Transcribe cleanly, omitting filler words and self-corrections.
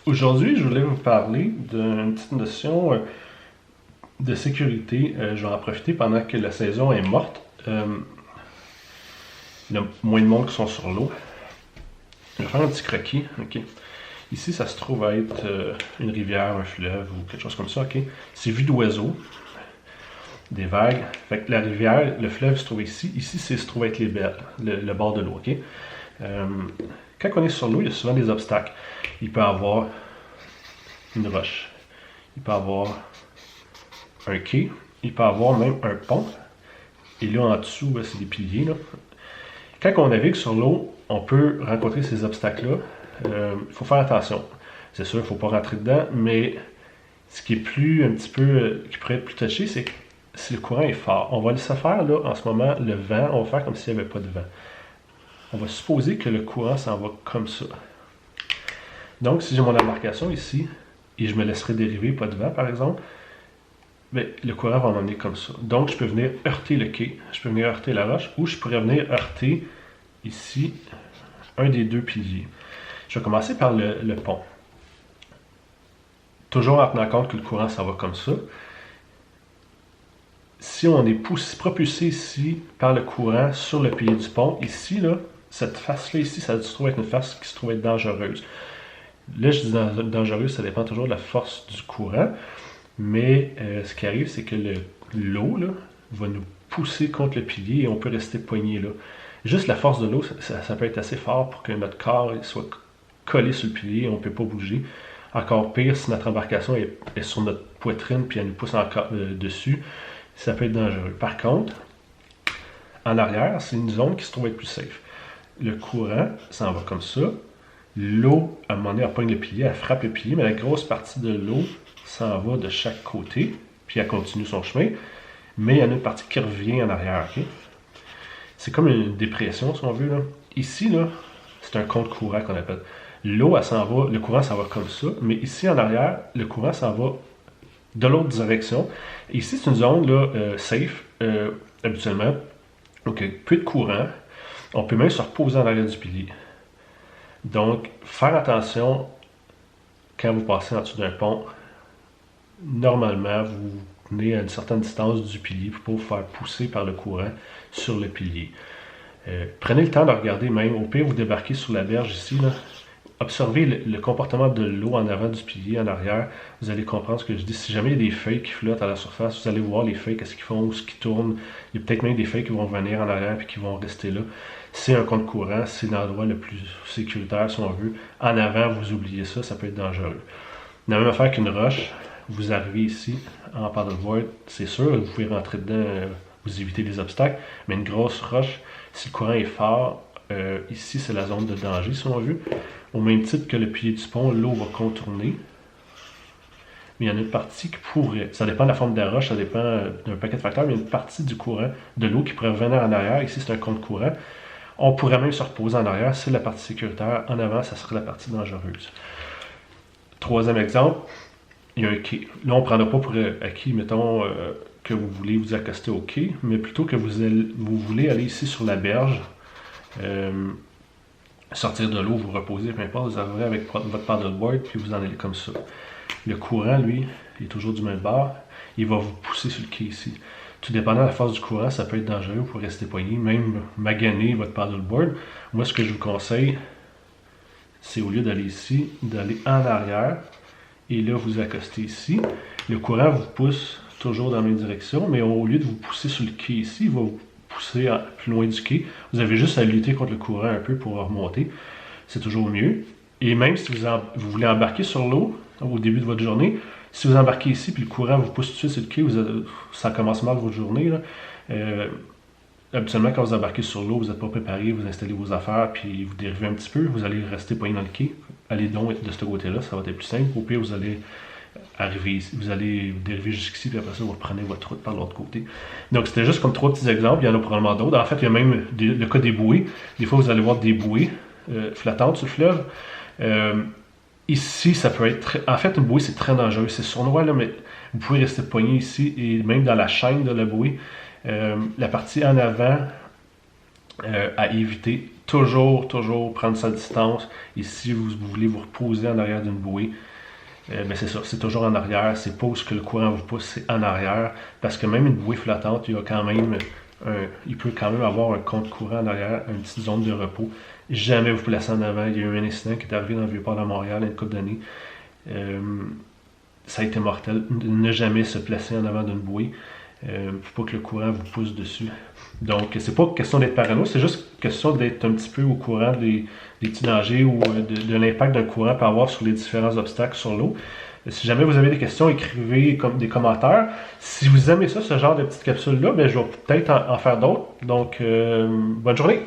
Aujourd'hui, je voulais vous parler d'une petite notion de sécurité. Je vais en profiter pendant que la saison est morte. Il y a moins de monde qui sont sur l'eau. Je vais faire un petit croquis. Ok. Ici, ça se trouve à être une rivière, un fleuve ou quelque chose comme ça. Ok. C'est vu d'oiseaux, des vagues. Fait que la rivière, le fleuve se trouve ici. Ici, se trouve être le bord de l'eau. Ok. Quand on est sur l'eau, il y a souvent des obstacles. Il peut y avoir une roche. Il peut y avoir un quai. Il peut y avoir même un pont. Et là, en dessous, c'est des piliers. Là. Quand on navigue sur l'eau, on peut rencontrer ces obstacles-là. Il faut faire attention. C'est sûr, il ne faut pas rentrer dedans, mais ce qui est plus un petit peu, qui pourrait être plus touché, c'est que si le courant est fort, on va laisser faire là, en ce moment, le vent, on va faire comme s'il n'y avait pas de vent. On va supposer que le courant s'en va comme ça. Donc, si j'ai mon embarcation ici, et je me laisserai dériver, pas de vent par exemple, bien, le courant va m'emmener comme ça. Donc, je peux venir heurter le quai, je peux venir heurter la roche, ou je pourrais venir heurter ici un des deux piliers. Je vais commencer par le pont. Toujours en tenant compte que le courant s'en va comme ça. Si on est propulsé ici par le courant sur le pilier du pont, ici, là, cette face-là ici, ça se trouve être une face qui se trouve être dangereuse. Là, je dis dangereuse, ça dépend toujours de la force du courant. Mais ce qui arrive, c'est que l'eau va nous pousser contre le pilier et on peut rester poigné là. Juste la force de l'eau, ça peut être assez fort pour que notre corps soit collé sur le pilier et on ne peut pas bouger. Encore pire, si notre embarcation est sur notre poitrine puis elle nous pousse encore dessus, ça peut être dangereux. Par contre, en arrière, c'est une zone qui se trouve être plus safe. Le courant s'en va comme ça. L'eau, à un moment donné, elle pogne le pilier, elle frappe le pilier, mais la grosse partie de l'eau s'en va de chaque côté, puis elle continue son chemin, mais il y en a une partie qui revient en arrière. Okay? C'est comme une dépression, si on veut. Là. Ici, là, c'est un contre-courant qu'on appelle. L'eau, elle s'en va, le courant s'en va comme ça, mais ici, en arrière, le courant s'en va de l'autre direction. Et ici, c'est une zone là, safe, habituellement. Donc, peu de courant. On peut même se reposer en arrière du pilier. Donc, faire attention quand vous passez en dessous d'un pont. Normalement, vous tenez à une certaine distance du pilier pour vous faire pousser par le courant sur le pilier. Prenez le temps de regarder même. Au pire, vous débarquez sur la berge ici. Là. Observez le comportement de l'eau en avant du pilier, en arrière. Vous allez comprendre ce que je dis. Si jamais il y a des feuilles qui flottent à la surface, vous allez voir les feuilles, qu'est-ce qu'ils font, ce qui tourne. Il y a peut-être même des feuilles qui vont venir en arrière et qui vont rester là. C'est un contre-courant, c'est l'endroit le plus sécuritaire si on veut. En avant, vous oubliez ça, ça peut être dangereux. La même affaire qu'une roche. Vous arrivez ici en paddleboard, c'est sûr, vous pouvez rentrer dedans, vous évitez les obstacles, mais une grosse roche, si le courant est fort, ici c'est la zone de danger si on veut. Au même titre que le pilier du pont, l'eau va contourner. Mais il y en a une partie qui pourrait, ça dépend de la forme de la roche, ça dépend d'un paquet de facteurs, mais il y a une partie du courant, de l'eau qui pourrait revenir en arrière. Ici c'est un contre-courant. On pourrait même se reposer en arrière, c'est la partie sécuritaire. En avant, ça serait la partie dangereuse. Troisième exemple. Il y a un quai. Là, on ne prendra pas pour acquis, mettons, que vous voulez vous accoster au quai, mais plutôt que vous voulez aller ici sur la berge, sortir de l'eau, vous reposer, peu importe, vous arriverez avec votre paddleboard, puis vous en allez comme ça. Le courant, lui, il est toujours du même bord, il va vous pousser sur le quai ici. Tout dépendant de la force du courant, ça peut être dangereux pour rester poigné, même maganer votre paddleboard. Moi, ce que je vous conseille, c'est au lieu d'aller ici, d'aller en arrière, et là, vous accostez ici. Le courant vous pousse toujours dans la même direction, mais au lieu de vous pousser sur le quai ici, il va vous pousser plus loin du quai. Vous avez juste à lutter contre le courant un peu pour remonter. C'est toujours mieux. Et même si vous voulez embarquer sur l'eau au début de votre journée, si vous embarquez ici puis le courant vous pousse tout de suite sur le quai, ça commence mal votre journée. Là. Habituellement, quand vous embarquez sur l'eau, vous n'êtes pas préparé, vous installez vos affaires, puis vous dérivez un petit peu, vous allez rester poigné dans le quai. Allez donc de ce côté-là, ça va être plus simple. Au pire, vous allez arriver ici, vous allez dériver jusqu'ici, puis après ça, vous reprenez votre route par l'autre côté. Donc, c'était juste comme 3 petits exemples, il y en a probablement d'autres. En fait, il y a même le cas des bouées. Des fois, vous allez voir des bouées flottantes sur le fleuve. Ici, ça peut être... En fait, une bouée, c'est très dangereux. C'est sournois, là, mais vous pouvez rester poigné ici, et même dans la chaîne de la bouée. La partie en avant à éviter, toujours prendre sa distance. Et si vous voulez vous reposer en arrière d'une bouée, ben c'est ça, c'est toujours en arrière. C'est pas où ce que le courant vous pousse, c'est en arrière. Parce que même une bouée flottante, il peut quand même avoir un compte courant en arrière, une petite zone de repos. Jamais vous placez en avant. Il y a eu un incident qui est arrivé dans le Vieux-Port à Montréal il y a une couple d'années. Ça a été mortel. Ne jamais se placer en avant d'une bouée. Pour pas que le courant vous pousse dessus. Donc, c'est pas question d'être parano, c'est juste question d'être un petit peu au courant des petits dangers ou de l'impact d'un courant peut avoir sur les différents obstacles sur l'eau. Si jamais vous avez des questions, écrivez comme des commentaires. Si vous aimez ça, ce genre de petites capsules-là, ben, je vais peut-être en faire d'autres. Donc, bonne journée!